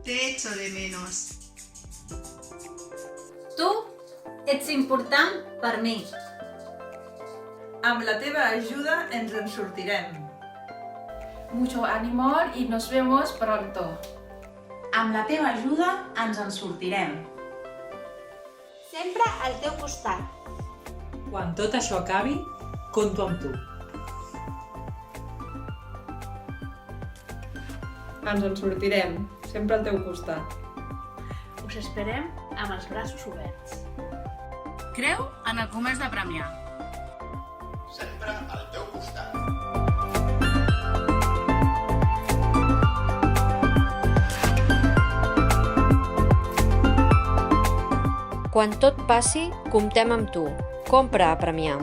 Te echo de menos. Tu ets important per mi. Amb la teva ajuda ens en sortirem. Mucho ánimo y nos vemos pronto. Amb la teva ajuda ens en sortirem. Sempre al teu costat. Quan tot això acabi, compto amb tu. Ens en sortirem, sempre al teu costat. Us esperem amb els braços oberts. Creu en el comerç de Premià. Sempre al teu costat. Quan tot passi, comptem amb tu. Compra a Premià.